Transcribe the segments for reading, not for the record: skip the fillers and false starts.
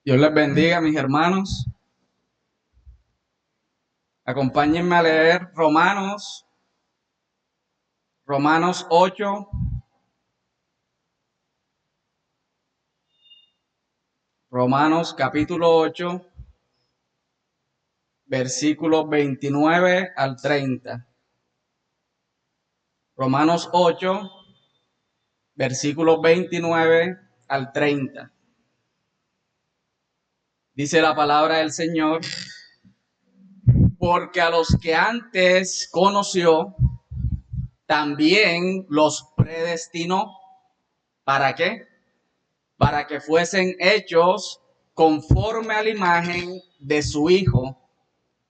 Dios les bendiga, mis hermanos. Acompáñenme a leer Romanos 8, Romanos capítulo 8, versículos 29 al 30. Romanos 8, versículos 29 al 30. Dice la palabra del Señor: porque a los que antes conoció, también los predestinó. ¿Para qué? Para que fuesen hechos conforme a la imagen de su Hijo,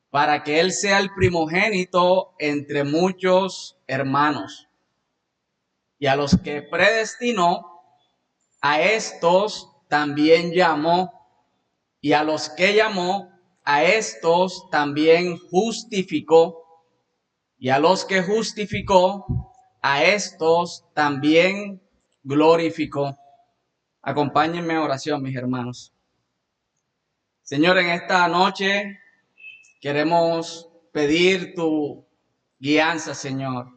para que Él sea el primogénito entre muchos hermanos. Y a los que predestinó, a estos también llamó, y a los que llamó, a estos también justificó, y a los que justificó, a estos también glorificó. Acompáñenme a oración, mis hermanos. Señor, en esta noche queremos pedir tu guianza, Señor.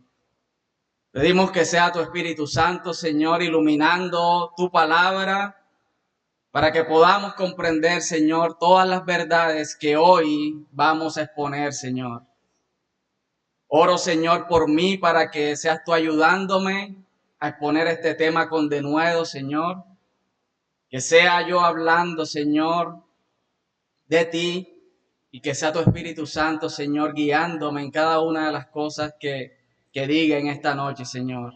Pedimos que sea tu Espíritu Santo, Señor, iluminando tu palabra para que podamos comprender, Señor, todas las verdades que hoy vamos a exponer, Señor. Oro, Señor, por mí para que seas tú ayudándome a exponer este tema con denuedo, Señor. Que sea yo hablando, Señor, de ti, y que sea tu Espíritu Santo, Señor, guiándome en cada una de las cosas que diga en esta noche, Señor.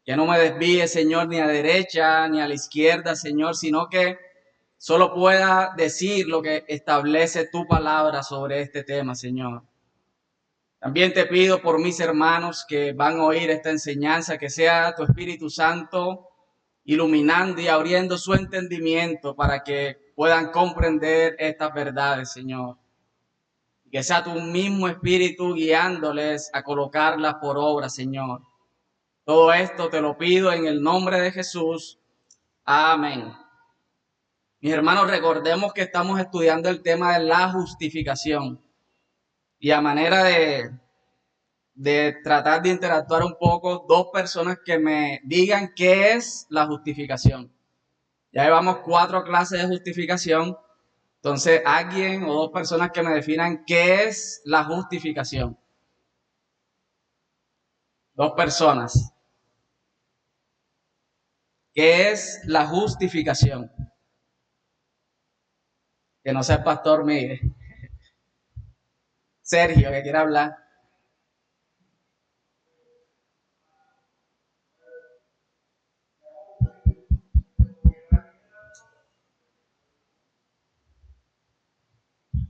Que no me desvíe, Señor, ni a derecha ni a la izquierda, Señor, sino que solo pueda decir lo que establece tu palabra sobre este tema, Señor. También te pido por mis hermanos que van a oír esta enseñanza, que sea tu Espíritu Santo iluminando y abriendo su entendimiento para que puedan comprender estas verdades, Señor. Que sea tu mismo Espíritu guiándoles a colocarlas por obra, Señor. Todo esto te lo pido en el nombre de Jesús. Amén. Mis hermanos, recordemos que estamos estudiando el tema de la justificación. Y a manera de tratar de interactuar un poco, dos personas que me digan qué es la justificación. Ya llevamos 4 clases de justificación. Entonces, alguien o dos personas que me definan qué es la justificación. 2 personas. ¿Qué es la justificación? Que no sea el pastor, mire. Sergio, que quiere hablar.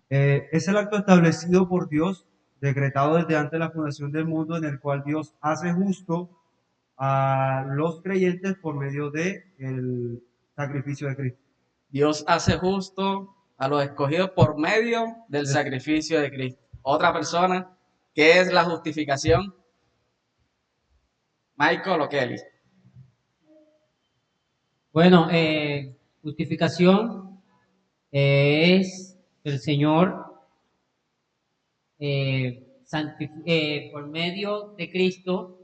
Es el acto establecido por Dios, decretado desde antes de la fundación del mundo, en el cual Dios hace justo a los creyentes por medio del sacrificio de Cristo. Dios hace justo a los escogidos por medio del sacrificio de Cristo. Otra persona, ¿qué es la justificación? Michael o Kelly. Bueno, justificación es el Señor por medio de Cristo.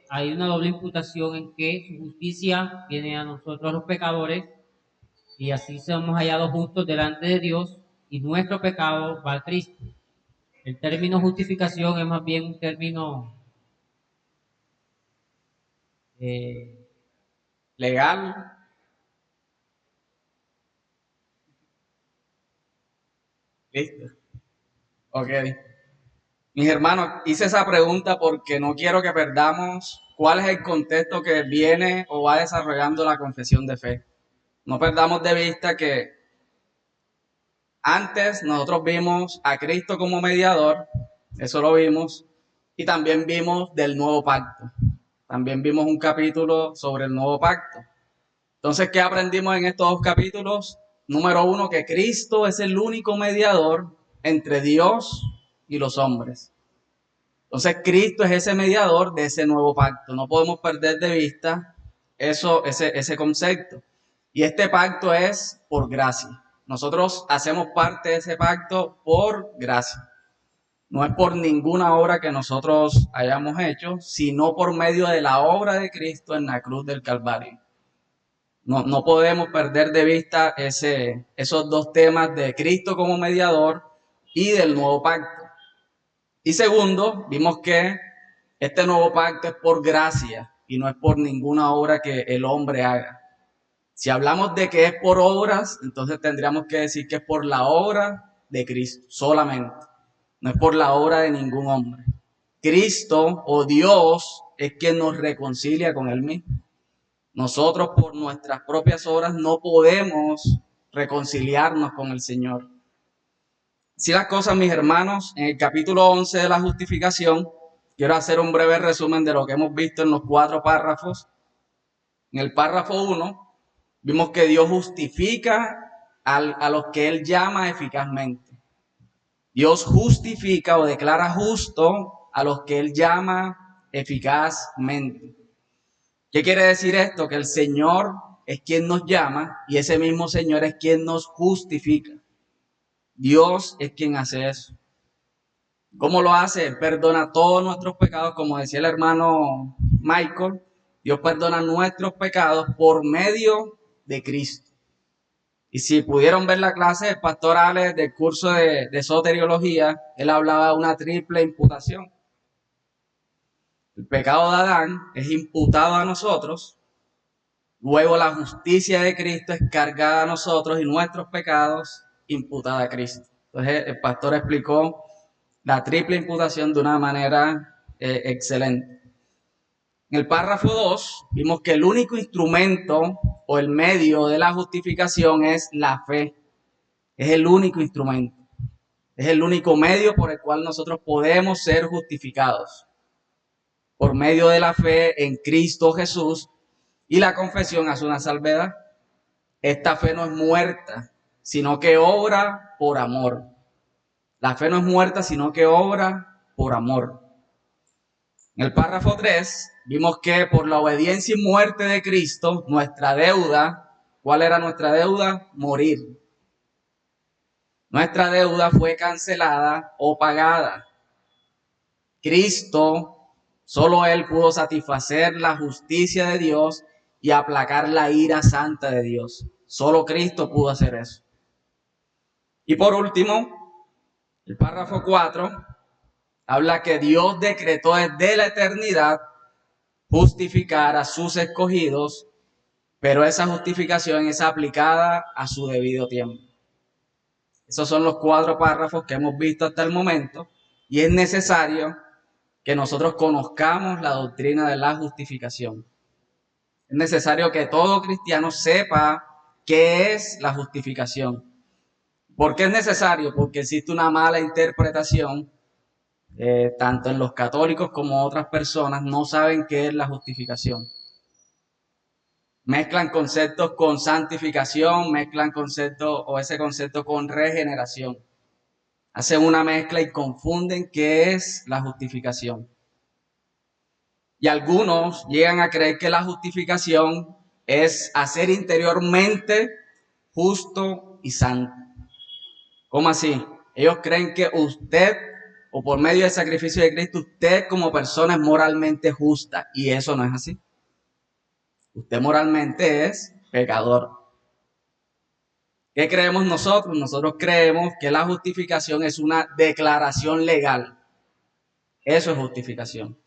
Hay una doble imputación en que su justicia viene a nosotros los pecadores y así somos hallados justos delante de Dios y nuestro pecado va a Cristo. El término justificación es más bien un término eh, Legal. Listo. Ok. Mis hermanos, hice esa pregunta porque no quiero que perdamos cuál es el contexto que viene o va desarrollando la confesión de fe. No perdamos de vista que antes nosotros vimos a Cristo como mediador, eso lo vimos, y también vimos del nuevo pacto. También vimos un capítulo sobre el nuevo pacto. Entonces, ¿qué aprendimos en estos 2 capítulos? Número 1, que Cristo es el único mediador entre Dios y los hombres. Entonces, Cristo es ese mediador de ese nuevo pacto. No podemos perder de vista ese concepto. Y este pacto es por gracia. Nosotros hacemos parte de ese pacto por gracia. No es por ninguna obra que nosotros hayamos hecho, sino por medio de la obra de Cristo en la cruz del Calvario. No podemos perder de vista esos dos temas de Cristo como mediador y del nuevo pacto. Y segundo, vimos que este nuevo pacto es por gracia y no es por ninguna obra que el hombre haga. Si hablamos de que es por obras, entonces tendríamos que decir que es por la obra de Cristo solamente. No es por la obra de ningún hombre. Cristo o Dios es quien nos reconcilia con Él mismo. Nosotros por nuestras propias obras no podemos reconciliarnos con el Señor. Si las cosas, mis hermanos, en el capítulo 11 de la justificación, quiero hacer un breve resumen de lo que hemos visto en los 4 párrafos. En el párrafo 1, vimos que Dios justifica a los que Él llama eficazmente. Dios justifica o declara justo a los que Él llama eficazmente. ¿Qué quiere decir esto? Que el Señor es quien nos llama y ese mismo Señor es quien nos justifica. Dios es quien hace eso. ¿Cómo lo hace? Él perdona todos nuestros pecados, como decía el hermano Michael. Dios perdona nuestros pecados por medio de Cristo. Y si pudieron ver la clase de pastorales del curso de soteriología, él hablaba de una triple imputación. El pecado de Adán es imputado a nosotros, luego la justicia de Cristo es cargada a nosotros y nuestros pecados imputada a Cristo. Entonces el pastor explicó la triple imputación de una manera excelente. En el párrafo 2 vimos que el único instrumento o el medio de la justificación es la fe. Es el único instrumento. Es el único medio por el cual nosotros podemos ser justificados. Por medio de la fe en Cristo Jesús, y la confesión hace una salvedad. Esta fe no es muerta, sino que obra por amor. La fe no es muerta, sino que obra por amor. En el párrafo 3 vimos que por la obediencia y muerte de Cristo, nuestra deuda, ¿cuál era nuestra deuda? Morir. Nuestra deuda fue cancelada o pagada. Cristo, solo Él pudo satisfacer la justicia de Dios y aplacar la ira santa de Dios. Solo Cristo pudo hacer eso. Y por último, el párrafo 4 habla que Dios decretó desde la eternidad justificar a sus escogidos, pero esa justificación es aplicada a su debido tiempo. Esos son los 4 párrafos que hemos visto hasta el momento y es necesario que nosotros conozcamos la doctrina de la justificación. Es necesario que todo cristiano sepa qué es la justificación. ¿Por qué es necesario? Porque existe una mala interpretación, tanto en los católicos como otras personas no saben qué es la justificación. Mezclan conceptos con santificación, mezclan conceptos o ese concepto con regeneración. Hacen una mezcla y confunden qué es la justificación. Y algunos llegan a creer que la justificación es hacer interiormente justo y santo. ¿Cómo así? Ellos creen que usted, o por medio del sacrificio de Cristo, usted como persona es moralmente justa. Y eso no es así. Usted moralmente es pecador. ¿Qué creemos nosotros? Nosotros creemos que la justificación es una declaración legal. Eso es justificación.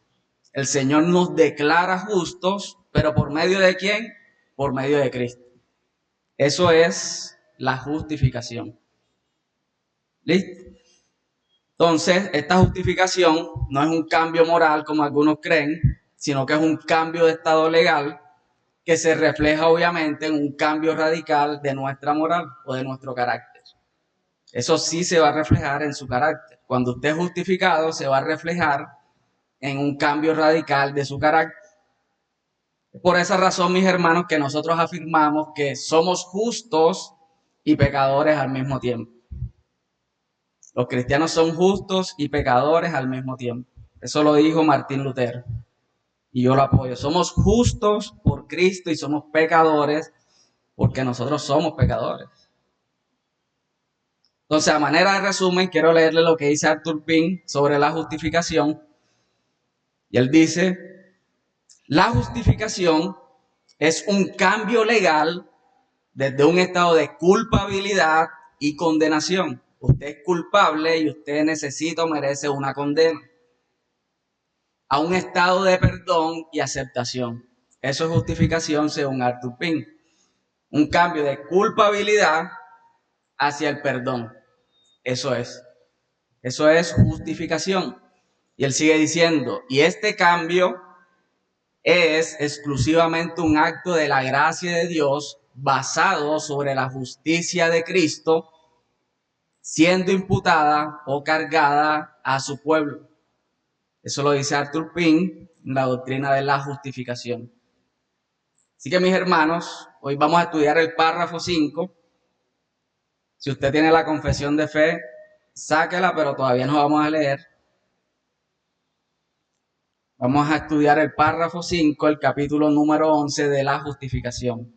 El Señor nos declara justos, pero ¿por medio de quién? Por medio de Cristo. Eso es la justificación. ¿Listo? Entonces, esta justificación no es un cambio moral como algunos creen, sino que es un cambio de estado legal que se refleja obviamente en un cambio radical de nuestra moral o de nuestro carácter. Eso sí se va a reflejar en su carácter. Cuando usted es justificado, se va a reflejar en un cambio radical de su carácter. Por esa razón, mis hermanos, que nosotros afirmamos que somos justos y pecadores al mismo tiempo. Los cristianos son justos y pecadores al mismo tiempo. Eso lo dijo Martín Lutero. Y yo lo apoyo. Somos justos por Cristo y somos pecadores porque nosotros somos pecadores. Entonces, a manera de resumen, quiero leerle lo que dice Arthur Pink sobre la justificación. Y él dice, la justificación es un cambio legal desde un estado de culpabilidad y condenación. Usted es culpable y usted necesita o merece una condena, a un estado de perdón y aceptación. Eso es justificación según Arthur Pink. Un cambio de culpabilidad hacia el perdón. Eso es. Eso es justificación. Y él sigue diciendo, y este cambio es exclusivamente un acto de la gracia de Dios basado sobre la justicia de Cristo siendo imputada o cargada a su pueblo. Eso lo dice Arthur Pink en la doctrina de la justificación. Así que mis hermanos, hoy vamos a estudiar el párrafo 5. Si usted tiene la confesión de fe, sáquela, pero todavía no vamos a leer. Vamos a estudiar el párrafo 5, el capítulo número 11 de la justificación.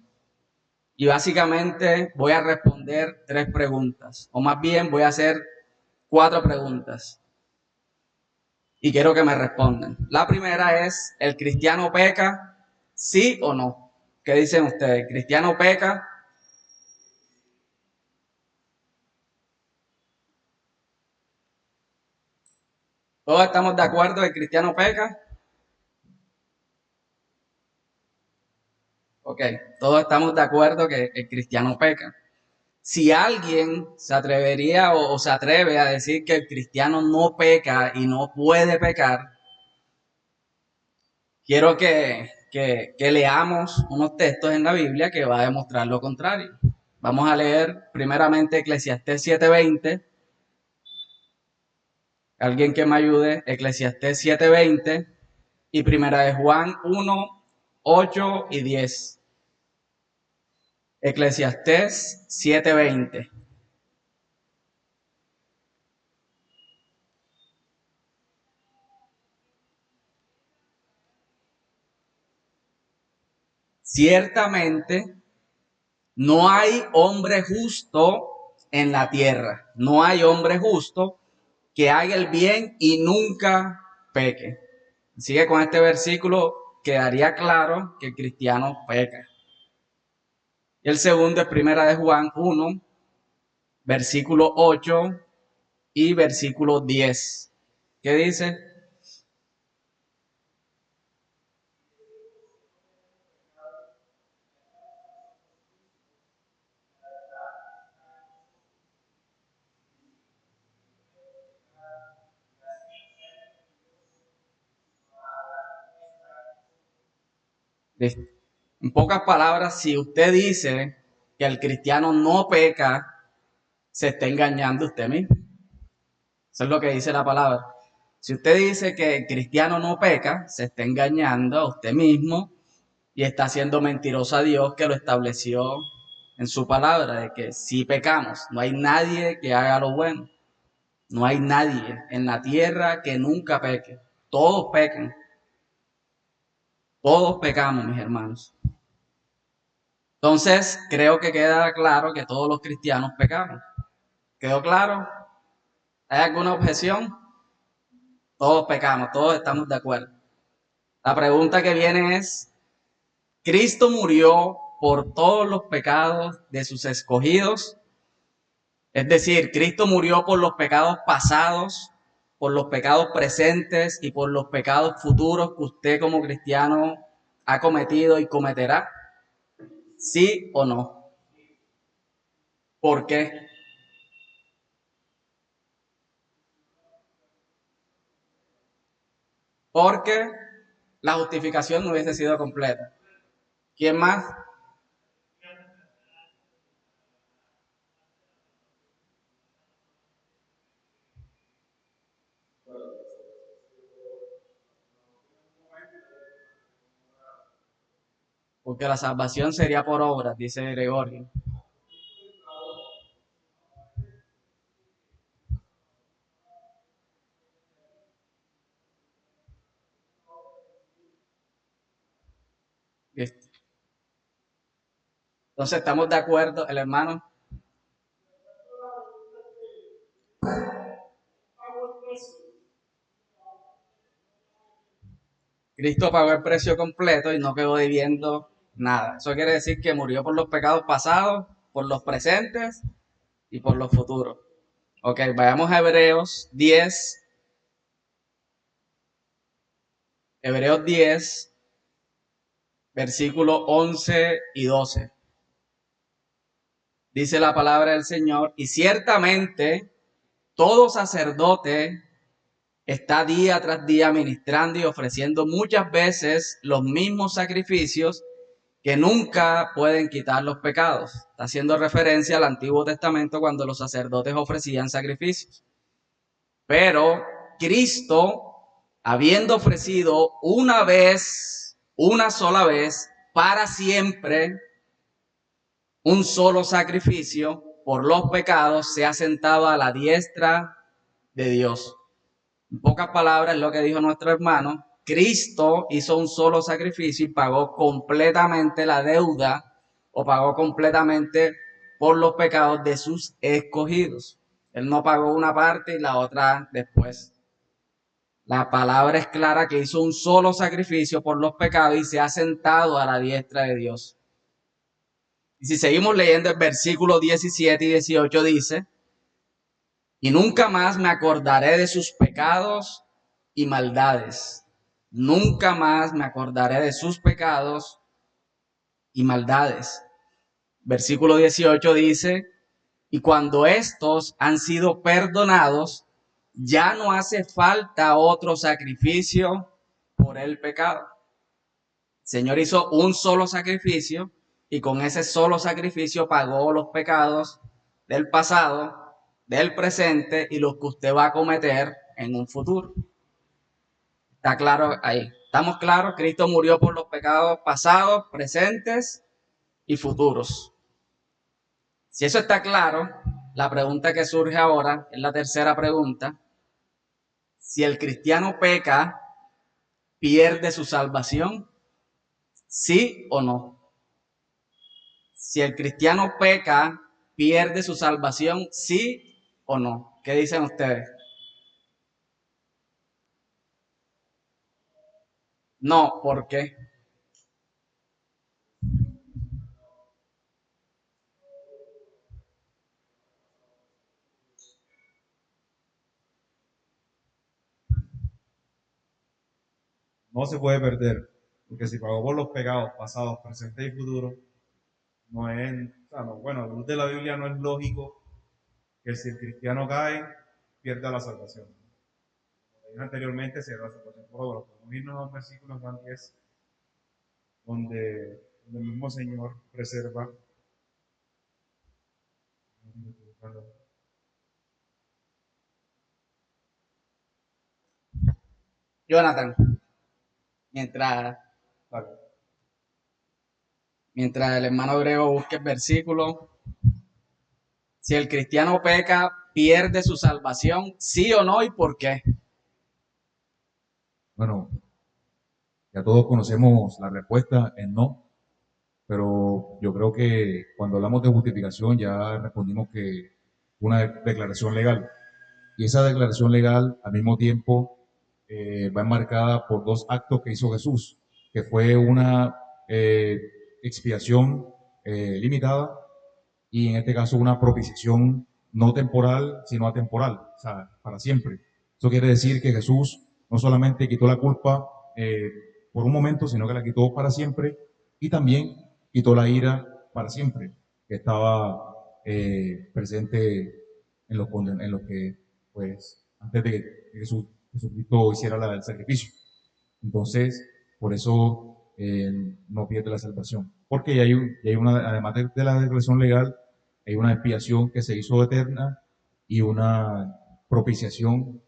Y básicamente voy a responder 3 preguntas, o más bien voy a hacer 4 preguntas. Y quiero que me respondan. La primera es, ¿el cristiano peca? ¿Sí o no? ¿Qué dicen ustedes? ¿El cristiano peca? ¿Todos estamos de acuerdo que el cristiano peca? Ok, todos estamos de acuerdo que el cristiano peca. Si alguien se atrevería o se atreve a decir que el cristiano no peca y no puede pecar, quiero que leamos unos textos en la Biblia que va a demostrar lo contrario. Vamos a leer primeramente Eclesiastés 7:20. Alguien que me ayude, Eclesiastés 7:20 y primera de Juan 1:8 y 10. Eclesiastés 7:20. Ciertamente no hay hombre justo en la tierra, no hay hombre justo que haga el bien y nunca peque. Así que con este versículo quedaría claro que el cristiano peca. Y el segundo es primera de Juan 1, versículo 8 y versículo 10. ¿Qué dice? En pocas palabras, si usted dice que el cristiano no peca, se está engañando usted mismo. Eso es lo que dice la palabra. Si usted dice que el cristiano no peca, se está engañando a usted mismo y está haciendo mentiroso a Dios que lo estableció en su palabra, de que si pecamos, no hay nadie que haga lo bueno. No hay nadie en la tierra que nunca peque. Todos pecan. Todos pecamos, mis hermanos. Entonces, creo que queda claro que todos los cristianos pecamos. ¿Quedó claro? ¿Hay alguna objeción? Todos pecamos, todos estamos de acuerdo. La pregunta que viene es, ¿Cristo murió por todos los pecados de sus escogidos? Es decir, Cristo murió por los pecados pasados, por los pecados presentes y por los pecados futuros que usted como cristiano ha cometido y cometerá. ¿Sí o no? ¿Por qué? Porque la justificación no hubiese sido completa. ¿Quién más? Porque la salvación sería por obras, dice Gregorio. Entonces, ¿estamos de acuerdo, el hermano? Cristo pagó el precio completo y no quedó debiendo nada. Eso quiere decir que murió por los pecados pasados, por los presentes y por los futuros. Ok, vayamos a Hebreos 10. Hebreos 10, versículos 11 y 12. Dice la palabra del Señor, y ciertamente todo sacerdote está día tras día ministrando y ofreciendo muchas veces los mismos sacrificios que nunca pueden quitar los pecados. Está haciendo referencia al Antiguo Testamento cuando los sacerdotes ofrecían sacrificios. Pero Cristo, habiendo ofrecido una vez, una sola vez, para siempre, un solo sacrificio por los pecados, se ha sentado a la diestra de Dios. En pocas palabras, es lo que dijo nuestro hermano. Cristo hizo un solo sacrificio y pagó completamente la deuda o pagó completamente por los pecados de sus escogidos. Él no pagó una parte y la otra después. La palabra es clara que hizo un solo sacrificio por los pecados y se ha sentado a la diestra de Dios. Y si seguimos leyendo el versículo 17 y 18 dice, y nunca más me acordaré de sus pecados y maldades. Nunca más me acordaré de sus pecados y maldades. Versículo 18 dice, y cuando estos han sido perdonados, ya no hace falta otro sacrificio por el pecado. El Señor hizo un solo sacrificio y con ese solo sacrificio pagó los pecados del pasado, del presente y los que usted va a cometer en un futuro. ¿Está claro ahí? ¿Estamos claros? Cristo murió por los pecados pasados, presentes y futuros. Si eso está claro, la pregunta que surge ahora es la tercera pregunta. Si el cristiano peca, ¿pierde su salvación? ¿Sí o no? Si el cristiano peca, ¿pierde su salvación? ¿Sí o no? ¿Qué dicen ustedes? No, ¿por qué? No se puede perder, porque si pagó por los pecados pasados, presentes y futuros, no es, o sea, no, bueno, a la luz de la Biblia no es lógico que si el cristiano cae, pierda la salvación. Como dije anteriormente, se da la salvación por obra. Podemos irnos a un versículo en Juan 10, donde el mismo Señor preserva. Jonathan, mientras, Vale. mientras el hermano griego busque el versículo, si el cristiano peca, ¿pierde su salvación? ¿Sí o no? ¿Y por qué? Bueno, ya todos conocemos la respuesta en no, pero yo creo que cuando hablamos de justificación ya respondimos que una declaración legal. Y esa declaración legal al mismo tiempo va enmarcada por dos actos que hizo Jesús, que fue una eh, expiación limitada y en este caso una propiciación no temporal, sino atemporal, o sea, para siempre. Eso quiere decir que Jesús no solamente quitó la culpa por un momento, sino que la quitó para siempre y también quitó la ira para siempre, que estaba presente en los que, pues, antes de que Jesucristo hiciera el sacrificio. Entonces, por eso no pierde la salvación. Porque ya hay una, además de la declaración legal, hay una expiación que se hizo eterna y una propiciación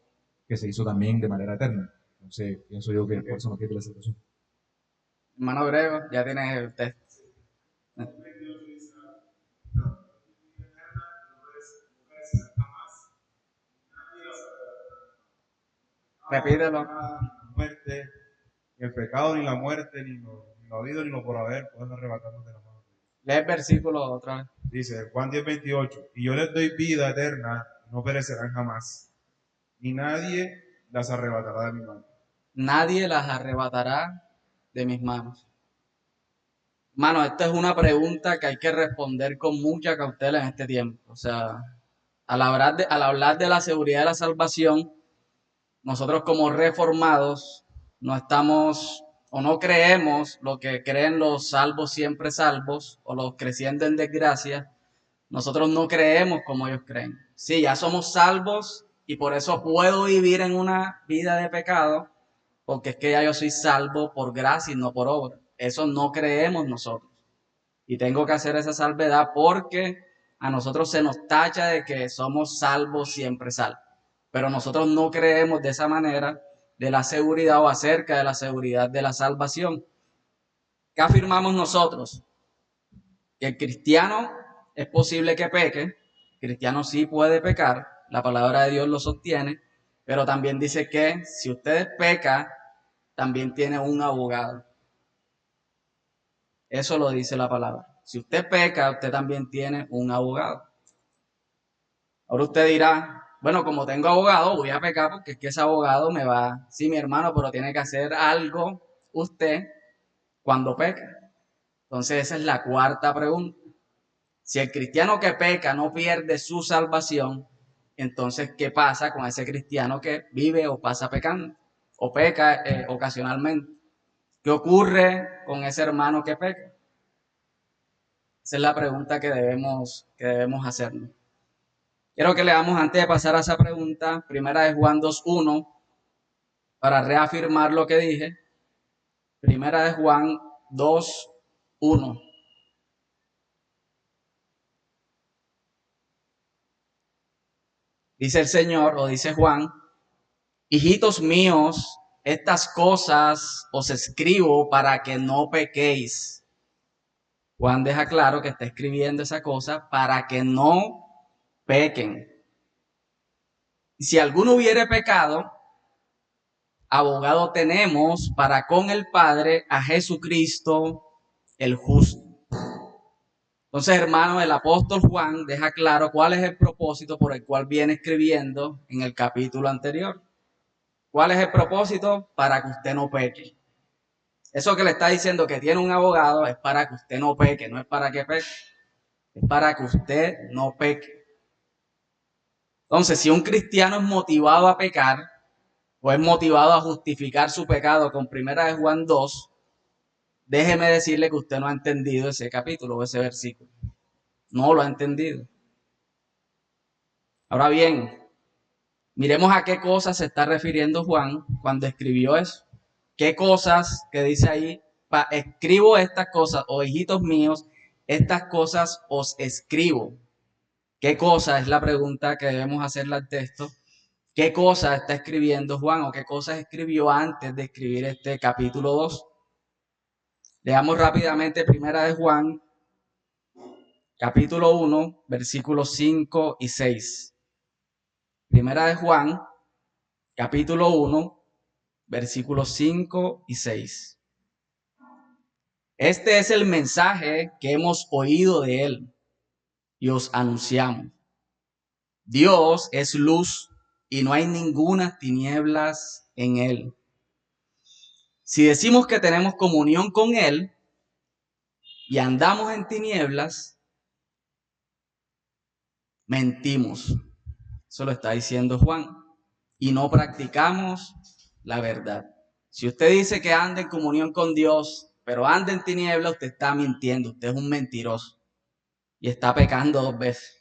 que se hizo también de manera eterna. Entonces, pienso yo que por eso no pierde la salvación. Hermano griego, ya tiene usted. Repítelo. La muerte, ni el pecado, ni la muerte, ni lo habido, ni lo por haber, pueden arrebatarnos de la mano de Dios. Lee el versículo otra vez. Dice Juan 10:28, y yo les doy vida eterna, no perecerán jamás, ni nadie las arrebatará de mi mano. Nadie las arrebatará de mis manos. Mano, esta es una pregunta que hay que responder con mucha cautela en este tiempo. O sea, al hablar de la seguridad de la salvación, nosotros como reformados no estamos o no creemos lo que creen los salvos siempre salvos o los creciendo en desgracia. Nosotros no creemos como ellos creen. Sí, ya somos salvos y por eso puedo vivir en una vida de pecado, porque es que ya yo soy salvo por gracia y no por obra. Eso no creemos nosotros. Y tengo que hacer esa salvedad porque a nosotros se nos tacha de que somos salvos siempre salvos. Pero nosotros no creemos de esa manera de la seguridad o acerca de la seguridad de la salvación. ¿Qué afirmamos nosotros? Que el cristiano es posible que peque, el cristiano sí puede pecar, la palabra de Dios lo sostiene, pero también dice que si usted peca, también tiene un abogado. Eso lo dice la palabra. Si usted peca, usted también tiene un abogado. Ahora usted dirá, bueno, como tengo abogado, voy a pecar porque es que ese abogado me va... Sí, mi hermano, pero tiene que hacer algo usted cuando peca. Entonces esa es la cuarta pregunta. Si el cristiano que peca no pierde su salvación, entonces, ¿qué pasa con ese cristiano que vive o pasa pecando? O peca ocasionalmente. ¿Qué ocurre con ese hermano que peca? Esa es la pregunta que debemos hacernos. Quiero que leamos antes de pasar a esa pregunta, primera de Juan 2:1, para reafirmar lo que dije. Primera de Juan 2:1. Dice el Señor, o dice Juan, hijitos míos, estas cosas os escribo para que no pequéis. Juan deja claro que está escribiendo esa cosa para que no pequen. Y si alguno hubiere pecado, abogado tenemos para con el Padre a Jesucristo el justo. Entonces, hermanos, el apóstol Juan deja claro cuál es el propósito por el cual viene escribiendo en el capítulo anterior. ¿Cuál es el propósito? Para que usted no peque. Eso que le está diciendo que tiene un abogado es para que usted no peque, no es para que peque. Es para que usted no peque. Entonces, si un cristiano es motivado a pecar o es motivado a justificar su pecado con primera de Juan 2, déjeme decirle que usted no ha entendido ese capítulo o ese versículo. No lo ha entendido. Ahora bien, miremos a qué cosas se está refiriendo Juan cuando escribió eso. ¿Qué cosas que dice ahí? Escribo estas cosas, o hijitos míos, estas cosas os escribo. ¿Qué cosa es la pregunta que debemos hacerle al texto? ¿Qué cosa está escribiendo Juan o qué cosas escribió antes de escribir este capítulo 2? Leamos rápidamente primera de Juan, capítulo 1, versículos 5 y 6. Primera de Juan, capítulo 1, versículos 5 y 6. Este es el mensaje que hemos oído de él y os anunciamos. Dios es luz y no hay ninguna tinieblas en él. Si decimos que tenemos comunión con él y andamos en tinieblas, mentimos. Eso lo está diciendo Juan. Y no practicamos la verdad. Si usted dice que anda en comunión con Dios, pero anda en tinieblas, usted está mintiendo. Usted es un mentiroso. Y está pecando 2 veces.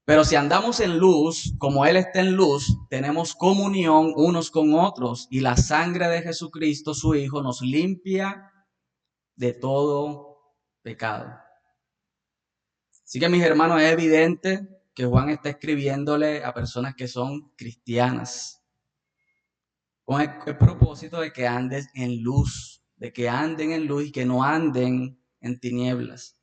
Pero si andamos en luz, como Él está en luz, tenemos comunión unos con otros. Y la sangre de Jesucristo, su Hijo, nos limpia de todo pecado. Así que, mis hermanos, es evidente que Juan está escribiéndole a personas que son cristianas, con el propósito de que anden en luz, de que anden en luz y que no anden en tinieblas.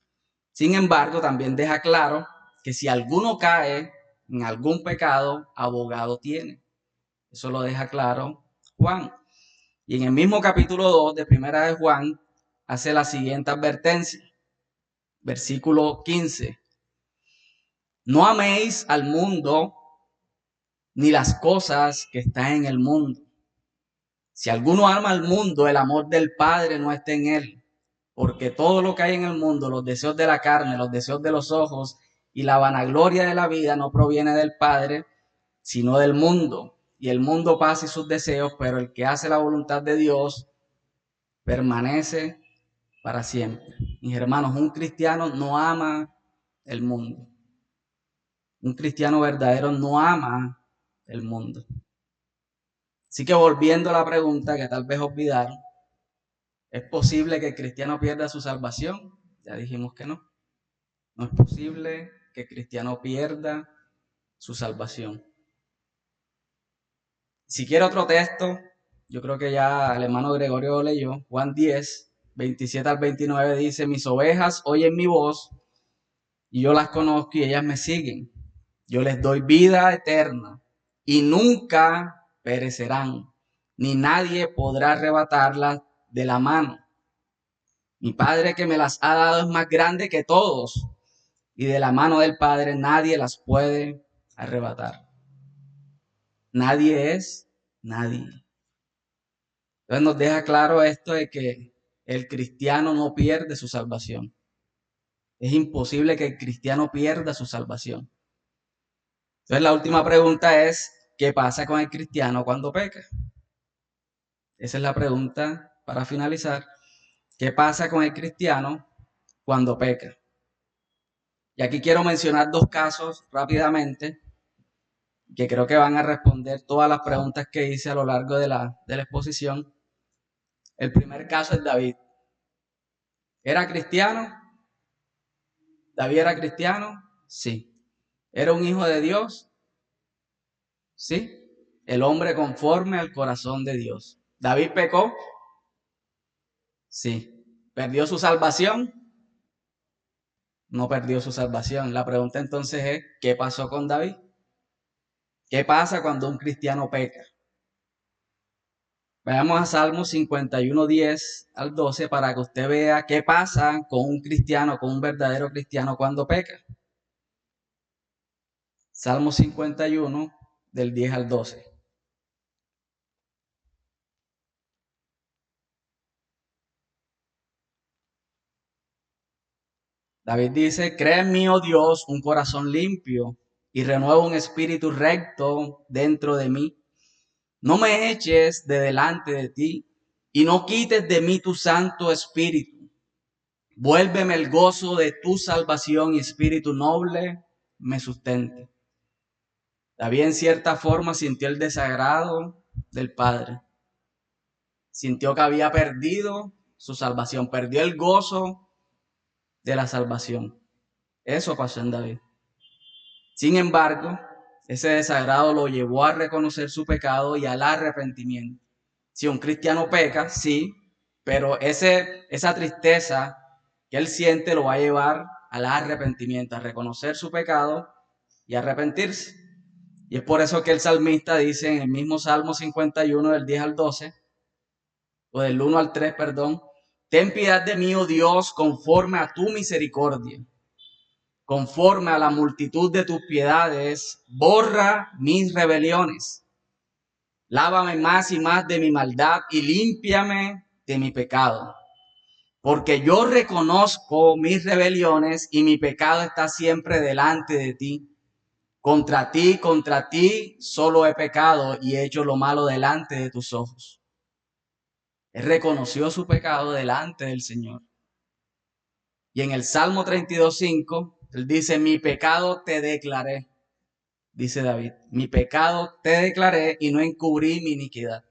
Sin embargo, también deja claro que si alguno cae en algún pecado, abogado tiene. Eso lo deja claro Juan. Y en el mismo capítulo 2 de primera de Juan, hace la siguiente advertencia. Versículo 15. No améis al mundo ni las cosas que están en el mundo. Si alguno ama al mundo, el amor del Padre no está en él. Porque todo lo que hay en el mundo, los deseos de la carne, los deseos de los ojos y la vanagloria de la vida no proviene del Padre, sino del mundo. Y el mundo pasa y sus deseos, pero el que hace la voluntad de Dios permanece para siempre. Mis hermanos, un cristiano no ama el mundo. Un cristiano verdadero no ama el mundo. Así que volviendo a la pregunta que tal vez olvidaron, ¿es posible que el cristiano pierda su salvación? Ya dijimos que no. No es posible que el cristiano pierda su salvación. Si quiere otro texto, yo creo que ya el hermano Gregorio lo leyó. Juan 10, 27 al 29 dice: mis ovejas oyen mi voz y yo las conozco y ellas me siguen. Yo les doy vida eterna y nunca perecerán, ni nadie podrá arrebatarlas de la mano. Mi Padre que me las ha dado es más grande que todos, y de la mano del Padre nadie las puede arrebatar. Nadie es nadie. Entonces nos deja claro esto de que el cristiano no pierde su salvación. Es imposible que el cristiano pierda su salvación. Entonces la última pregunta es, ¿qué pasa con el cristiano cuando peca? Esa es la pregunta para finalizar. ¿Qué pasa con el cristiano cuando peca? Y aquí quiero mencionar dos casos rápidamente que creo que van a responder todas las preguntas que hice a lo largo de la exposición. El primer caso es David. ¿Era cristiano? ¿David era cristiano? Sí. ¿Era un hijo de Dios? Sí. El hombre conforme al corazón de Dios. ¿David pecó? Sí. ¿Perdió su salvación? No perdió su salvación. La pregunta entonces es, ¿qué pasó con David? ¿Qué pasa cuando un cristiano peca? Vayamos a Salmos 51, 10 al 12 para que usted vea qué pasa con un cristiano, con un verdadero cristiano cuando peca. Salmo 51, del 10 al 12. David dice: crea en mí, oh Dios, un corazón limpio y renueva un espíritu recto dentro de mí. No me eches de delante de ti y no quites de mí tu santo espíritu. Vuélveme el gozo de tu salvación y espíritu noble me sustente. David en cierta forma sintió el desagrado del Padre. Sintió que había perdido su salvación, perdió el gozo de la salvación. Eso pasó en David. Sin embargo, ese desagrado lo llevó a reconocer su pecado y al arrepentimiento. Si un cristiano peca, sí, pero esa tristeza que él siente lo va a llevar al arrepentimiento, a reconocer su pecado y arrepentirse. Y es por eso que el salmista dice en el mismo Salmo 51 del 10 al 12, o del 1 al 3, perdón: ten piedad de mí, oh Dios, conforme a tu misericordia. Conforme a la multitud de tus piedades, borra mis rebeliones. Lávame más y más de mi maldad y límpiame de mi pecado. Porque yo reconozco mis rebeliones y mi pecado está siempre delante de ti. Contra ti, solo he pecado y he hecho lo malo delante de tus ojos. Él reconoció su pecado delante del Señor. Y en el Salmo 32:5, él dice: mi pecado te declaré. Dice David: mi pecado te declaré y no encubrí mi iniquidad.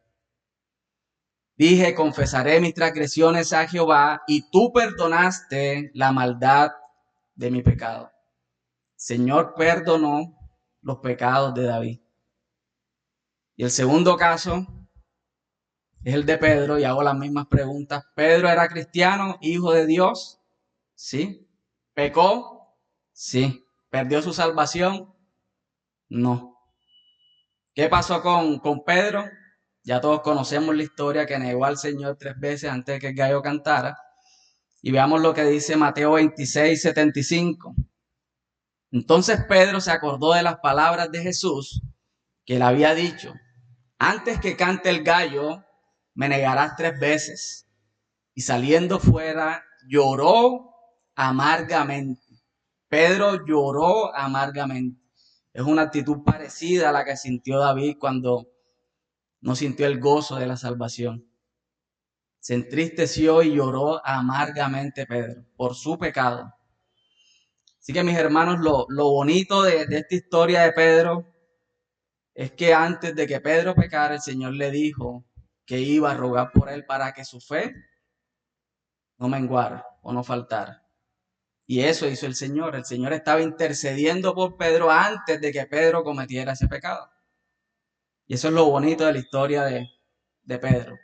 Dije: confesaré mis transgresiones a Jehová, y tú perdonaste la maldad de mi pecado. Señor perdonó los pecados de David. Y el segundo caso es el de Pedro, y hago las mismas preguntas. ¿Pedro era cristiano, hijo de Dios? Sí. ¿Pecó? Sí. ¿Perdió su salvación? No. ¿Qué pasó con Pedro? Ya todos conocemos la historia, que negó al Señor 3 veces antes de que el gallo cantara. Y veamos lo que dice Mateo 26, 75. Entonces Pedro se acordó de las palabras de Jesús que le había dicho: antes que cante el gallo, me negarás 3 veces. Y saliendo fuera, lloró amargamente. Pedro lloró amargamente. Es una actitud parecida a la que sintió David cuando no sintió el gozo de la salvación. Se entristeció y lloró amargamente Pedro por su pecado. Así que, mis hermanos, lo bonito de esta historia de Pedro es que antes de que Pedro pecara, el Señor le dijo que iba a rogar por él para que su fe no menguara o no faltara. Y eso hizo el Señor. El Señor estaba intercediendo por Pedro antes de que Pedro cometiera ese pecado. Y eso es lo bonito de la historia de Pedro.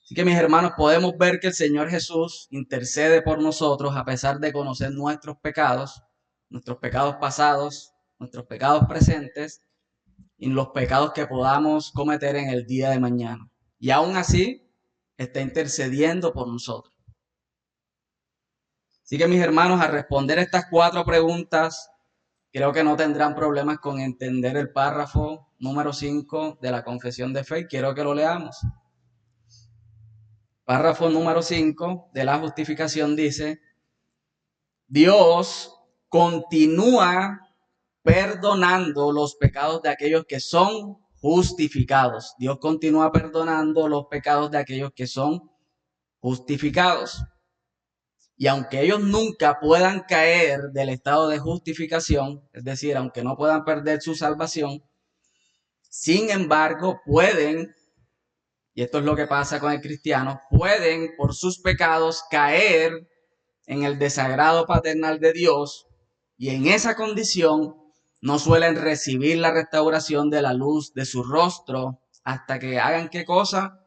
Así que, mis hermanos, podemos ver que el Señor Jesús intercede por nosotros a pesar de conocer nuestros pecados pasados, nuestros pecados presentes y los pecados que podamos cometer en el día de mañana. Y aún así, está intercediendo por nosotros. Así que, mis hermanos, al responder estas 4 preguntas, creo que no tendrán problemas con entender el párrafo número 5 de la confesión de fe. Quiero que lo leamos. Párrafo número 5 de la justificación dice: Dios continúa perdonando los pecados de aquellos que son justificados. Dios continúa perdonando los pecados de aquellos que son justificados. Y aunque ellos nunca puedan caer del estado de justificación, es decir, aunque no puedan perder su salvación, sin embargo pueden, y esto es lo que pasa con el cristiano, pueden por sus pecados caer en el desagrado paternal de Dios, y en esa condición no suelen recibir la restauración de la luz de su rostro hasta que hagan ¿qué cosa?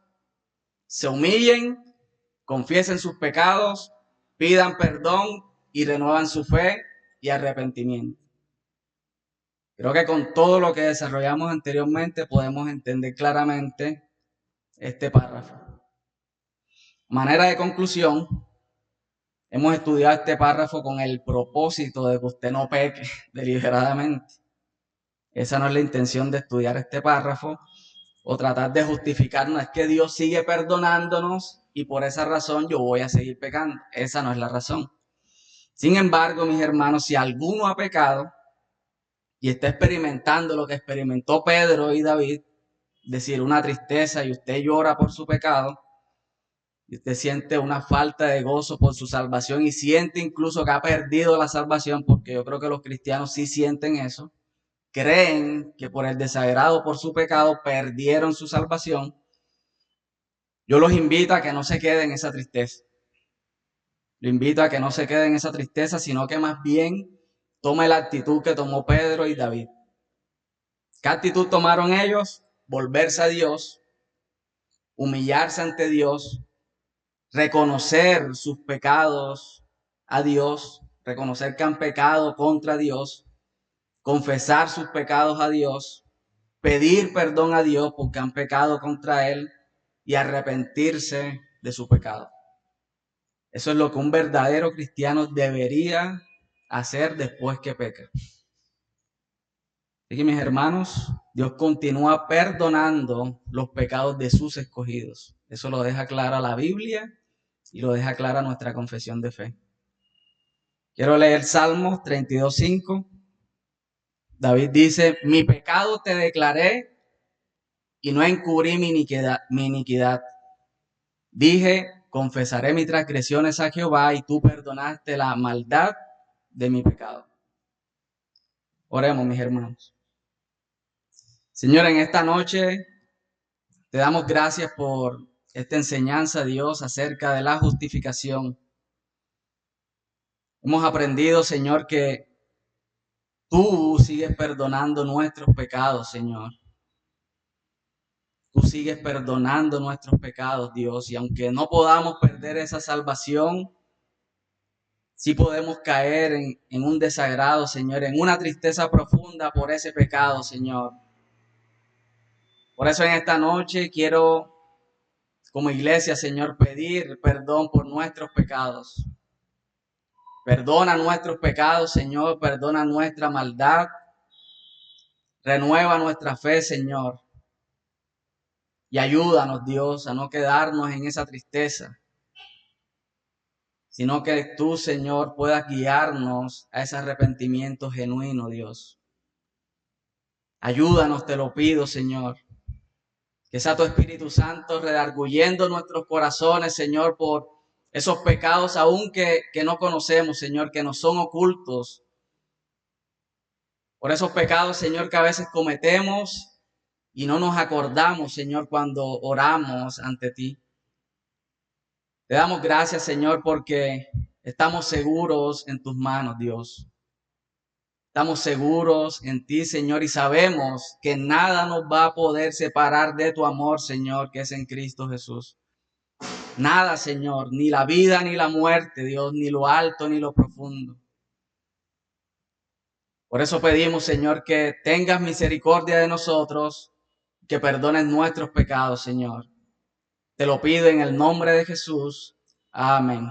Se humillen, confiesen sus pecados, pidan perdón y renuevan su fe y arrepentimiento. Creo que con todo lo que desarrollamos anteriormente podemos entender claramente este párrafo. Manera de conclusión, hemos estudiado este párrafo con el propósito de que usted no peque deliberadamente. Esa no es la intención de estudiar este párrafo o tratar de justificarnos. Es que Dios sigue perdonándonos y por esa razón yo voy a seguir pecando. Esa no es la razón. Sin embargo, mis hermanos, si alguno ha pecado y está experimentando lo que experimentó Pedro y David, es decir, una tristeza, y usted llora por su pecado, y usted siente una falta de gozo por su salvación y siente incluso que ha perdido la salvación, porque yo creo que los cristianos sí sienten eso, creen que por el desagrado, por su pecado, perdieron su salvación. Yo los invito a que no se queden en esa tristeza. Lo invito a que no se quede en esa tristeza, sino que más bien tome la actitud que tomó Pedro y David. ¿Qué actitud tomaron ellos? Volverse a Dios, humillarse ante Dios, reconocer sus pecados a Dios, reconocer que han pecado contra Dios, confesar sus pecados a Dios, pedir perdón a Dios porque han pecado contra Él y arrepentirse de su pecado. Eso es lo que un verdadero cristiano debería hacer después que peca. Así que, mis hermanos, Dios continúa perdonando los pecados de sus escogidos. Eso lo deja clara la Biblia y lo deja clara nuestra confesión de fe. Quiero leer Salmos 32:5. David dice: mi pecado te declaré y no encubrí mi iniquidad. Dije: confesaré mis transgresiones a Jehová, y tú perdonaste la maldad de mi pecado. Oremos, mis hermanos. Señor, en esta noche te damos gracias por esta enseñanza, Dios, acerca de la justificación. Hemos aprendido, Señor, que tú sigues perdonando nuestros pecados, Señor. Tú sigues perdonando nuestros pecados, Dios, y aunque no podamos perder esa salvación, sí podemos caer en un desagrado, Señor, en una tristeza profunda por ese pecado, Señor. Por eso en esta noche quiero como iglesia, Señor, pedir perdón por nuestros pecados. Perdona nuestros pecados, Señor, perdona nuestra maldad. Renueva nuestra fe, Señor. Y ayúdanos, Dios, a no quedarnos en esa tristeza, sino que tú, Señor, puedas guiarnos a ese arrepentimiento genuino, Dios. Ayúdanos, te lo pido, Señor. Que sea tu Espíritu Santo redarguyendo nuestros corazones, Señor, por esos pecados aún que no conocemos, Señor, que nos son ocultos. Por esos pecados, Señor, que a veces cometemos y no nos acordamos, Señor, cuando oramos ante ti. Te damos gracias, Señor, porque estamos seguros en tus manos, Dios. Estamos seguros en ti, Señor, y sabemos que nada nos va a poder separar de tu amor, Señor, que es en Cristo Jesús. Nada, Señor, ni la vida ni la muerte, Dios, ni lo alto ni lo profundo. Por eso pedimos, Señor, que tengas misericordia de nosotros, que perdones nuestros pecados, Señor. Te lo pido en el nombre de Jesús. Amén.